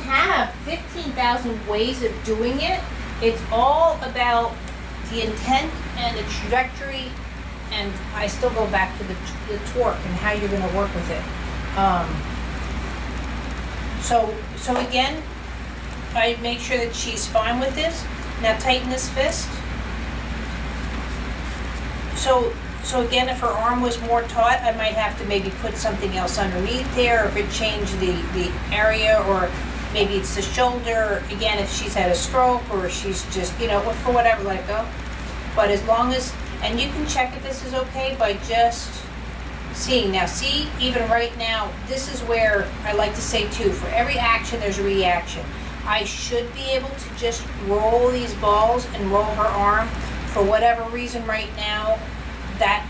have 15,000 ways of doing it. It's all about the intent and the trajectory, and I still go back to the torque and how you're going to work with it. So again, I make sure that she's fine with this. Now tighten this fist. So again, if her arm was more taut, I might have to maybe put something else underneath there, or if it changed the area, or maybe it's the shoulder. Again, if she's had a stroke, or she's just, you know, for whatever, let it go. But as long as, and you can check if this is okay by just seeing. Now see, even right now, this is where I like to say too, for every action, there's a reaction. I should be able to just roll these balls and roll her arm. For whatever reason right now, that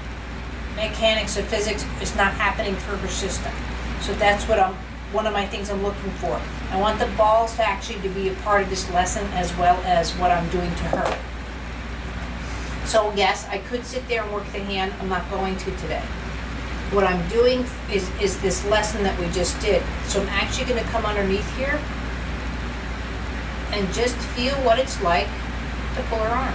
mechanics of physics is not happening through her system. So that's what one of my things I'm looking for. I want the balls to actually to be a part of this lesson as well as what I'm doing to her. So yes, I could sit there and work the hand. I'm not going to today. What I'm doing is this lesson that we just did. So I'm actually going to come underneath here and just feel what it's like to pull her arm.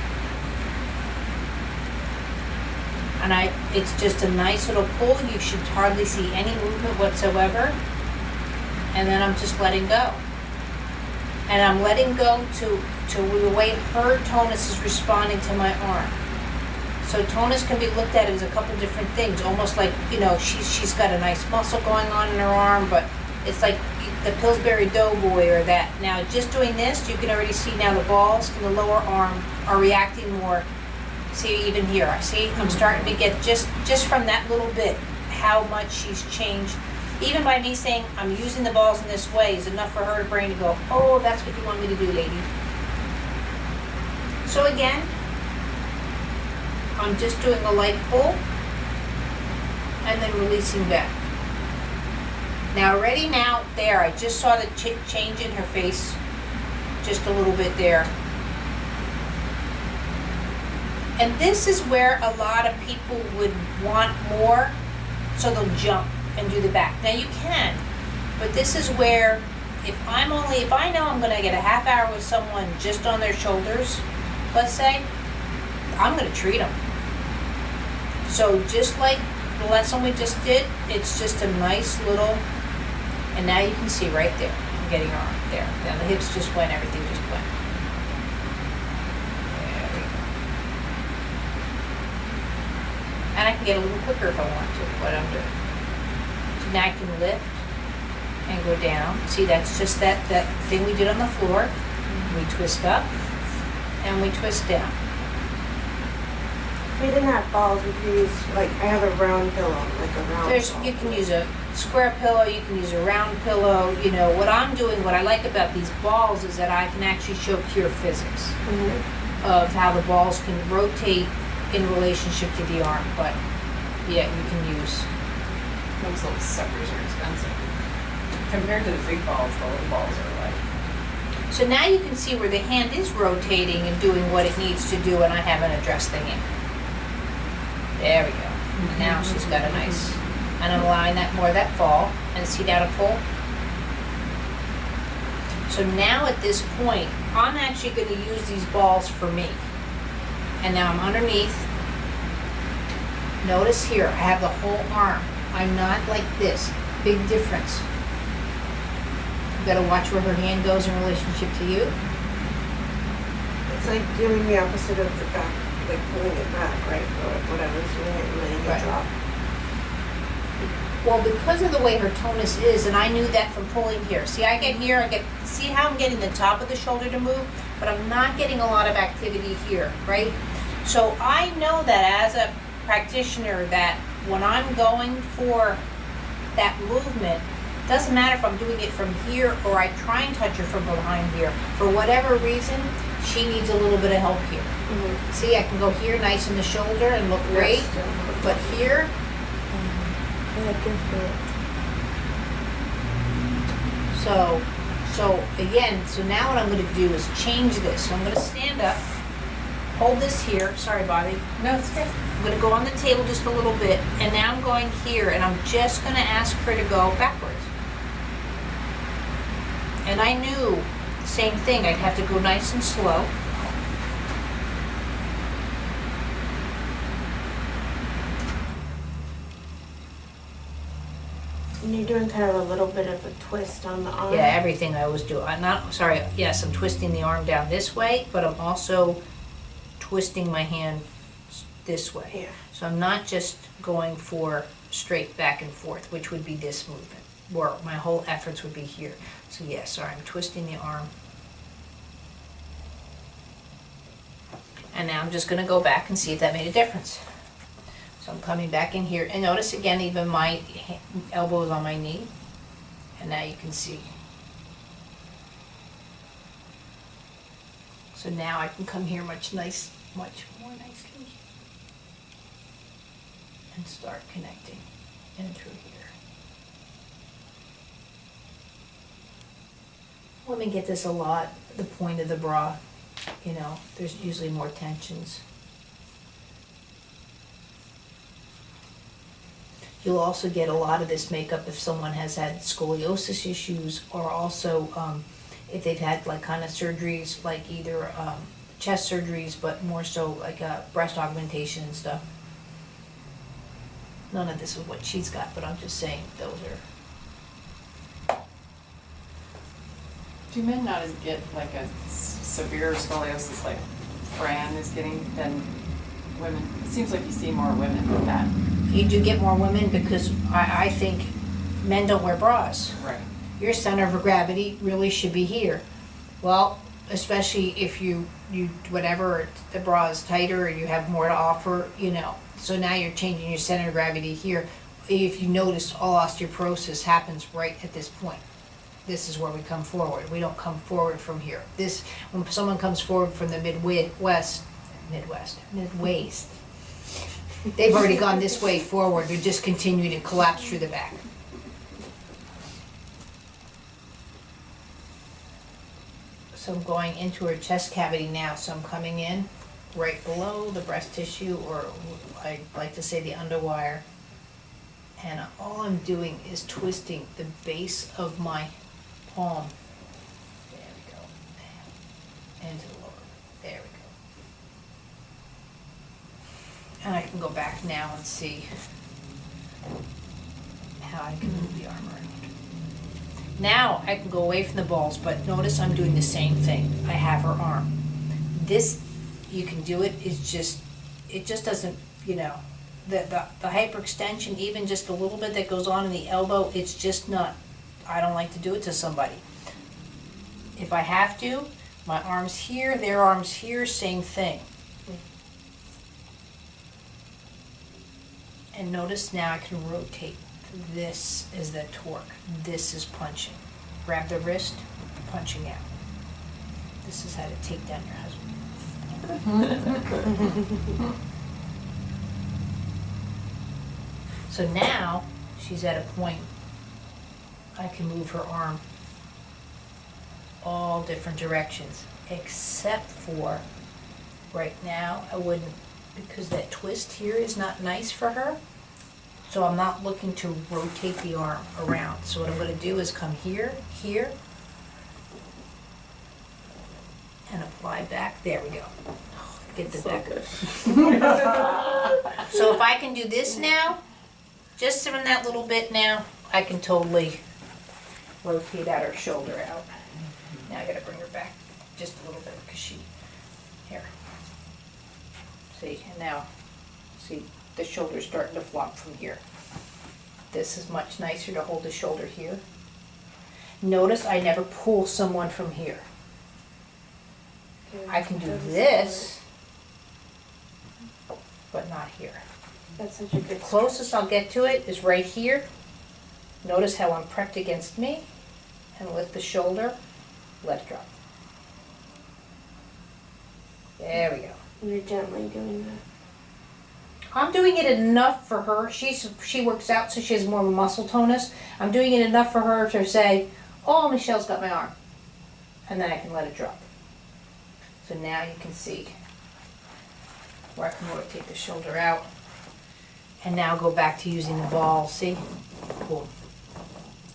And it's just a nice little pull. You should hardly see any movement whatsoever. And then I'm just letting go. And I'm letting go to the way her tonus is responding to my arm. So tonus can be looked at as a couple different things, almost like, you know, she's got a nice muscle going on in her arm, but it's like the Pillsbury Doughboy or that. Now just doing this, you can already see now the balls in the lower arm are reacting more. See, even here, I see I'm starting to get just from that little bit how much she's changed. Even by me saying I'm using the balls in this way is enough for her brain to go, oh, that's what you want me to do, lady. So again, I'm just doing a light pull and then releasing back. Now already now there, I just saw the change in her face, just a little bit there. And this is where a lot of people would want more, so they'll jump and do the back. Now you can, but this is where if I know I'm gonna get a half hour with someone just on their shoulders, let's say, I'm gonna treat them. So just like the lesson we just did, it's just a nice little, and now you can see right there, I'm getting her arm there. Now the hips just went, everything just went. And I can get a little quicker if I want to, what I'm doing. So now I can lift and go down. See, that's just that thing we did on the floor. We twist up and we twist down. If we didn't have balls, we could use, like, I have a round pillow, like a round pillow. You can use a square pillow, you can use a round pillow. You know, what I'm doing, what I like about these balls is that I can actually show pure physics of how the balls can rotate in relationship to the arm, but yeah, you can use. Those little suckers are expensive. Compared to the big balls, the little balls are like. So now you can see where the hand is rotating and doing what it needs to do, and I haven't addressed the hand. There we go. And now she's got a nice, and I'm allowing that more of that fall, and see down a pull. So now at this point, I'm actually going to use these balls for me. And now I'm underneath. Notice here, I have the whole arm. I'm not like this. Big difference. You gotta watch where her hand goes in relationship to you. It's like doing the opposite of the back, like pulling it back, right? Or whatever's doing it, letting it drop. Well, because of the way her tonus is, and I knew that from pulling here. See, I get here, see how I'm getting the top of the shoulder to move, but I'm not getting a lot of activity here, right? So I know that as a practitioner that when I'm going for that movement, doesn't matter if I'm doing it from here or I try and touch her from behind here. For whatever reason, she needs a little bit of help here. Mm-hmm. See, I can go here nice in the shoulder and look great, but here, so again, so now what I'm going to do is change this. So I'm going to stand up, hold this here. Sorry, Bobby. No, it's okay. I'm going to go on the table just a little bit, and now I'm going here, and I'm just going to ask her to go backwards. And I knew, same thing, I'd have to go nice and slow. And you're doing kind of a little bit of a twist on the arm. Yeah, everything I always do. I'm not, sorry, yes, I'm twisting the arm down this way, but I'm also twisting my hand this way. Yeah. So I'm not just going for straight back and forth, which would be this movement, where my whole efforts would be here. So yeah, sorry, I'm twisting the arm. And now I'm just gonna go back and see if that made a difference. So I'm coming back in here, and notice again, even my elbow is on my knee. And now you can see. So now I can come here much more nicely. And start connecting in through here. Women get this a lot, the point of the bra. You know, there's usually more tensions. You'll also get a lot of this makeup if someone has had scoliosis issues, or also if they've had like kind of surgeries, like either chest surgeries, but more so like breast augmentation and stuff. None of this is what she's got, but I'm just saying those are. Do men not get like a severe scoliosis like Fran is getting than women? It seems like you see more women with that. You do get more women because I think men don't wear bras. Right. Your center of gravity really should be here. Well, especially if you whatever, the bra is tighter or you have more to offer, you know. So now you're changing your center of gravity here. If you notice, all osteoporosis happens right at this point. This is where we come forward. We don't come forward from here. This, when someone comes forward from the Midwest, they've already gone this way forward. They're just continuing to collapse through the back. So I'm going into her chest cavity now. So I'm coming in right below the breast tissue, or I like to say the underwire. And all I'm doing is twisting the base of my palm. There we go. Into the lower. There we go. And I can go back now and see how I can move the arm around. Now I can go away from the balls, but notice I'm doing the same thing. I have her arm. This, you can do it, it's just, it just doesn't, you know, the hyperextension, even just a little bit that goes on in the elbow, it's just not, I don't like to do it to somebody. If I have to, my arm's here, their arm's here, same thing. And notice now I can rotate. This is the torque. This is punching. Grab the wrist, punching out. This is how to take down your husband. So now she's at a point I can move her arm all different directions, except for right now I wouldn't, because that twist here is not nice for her. So I'm not looking to rotate the arm around. So what I'm going to do is come here, here, and apply back. There we go. Get the back. So if I can do this now, just from that little bit now, I can totally rotate out her shoulder out. Now I got to bring her back just a little bit because here. See, and now, see, the shoulder's starting to flop from here. This is much nicer to hold the shoulder here. Notice I never pull someone from here. I can do this, but not here. That's such a The good closest I'll get to it is right here. Notice how I'm prepped against me, and lift the shoulder, let it drop. There we go. You're gently doing that. I'm doing it enough for her. She works out, so she has more muscle tonus. I'm doing it enough for her to say, oh, Michelle's got my arm. And then I can let it drop. So now you can see where I can rotate the shoulder out. And now go back to using the ball. See? Boom.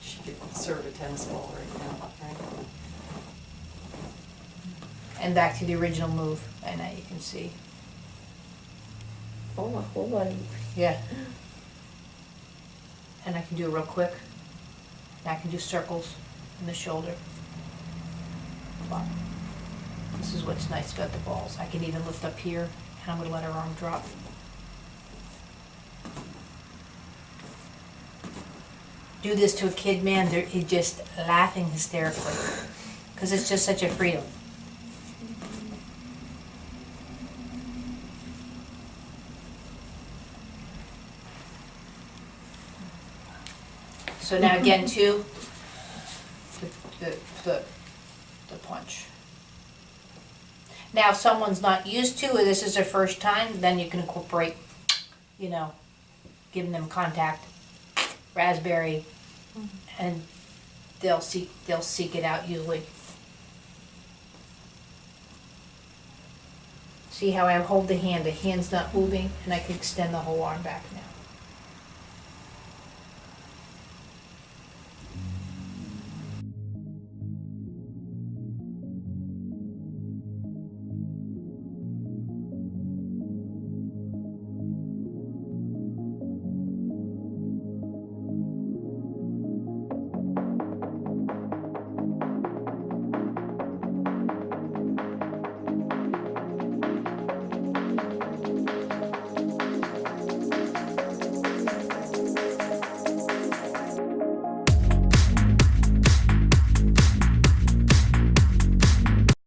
She could serve a tennis ball right now, right? and back to the original move, and now you can see, Oh, my whole body. yeah. And I can do it real quick. And I can do circles in the shoulder. But this is what's nice about the balls. I can even lift up here, and I'm gonna let her arm drop. Do this to a kid, man, they're just laughing hysterically, because it's just such a freedom. So now again, too, the punch. Now, if someone's not used to, or this is their first time, then you can incorporate, you know, giving them contact, raspberry, and they'll seek it out usually. See how I hold the hand's not moving, and I can extend the whole arm back now.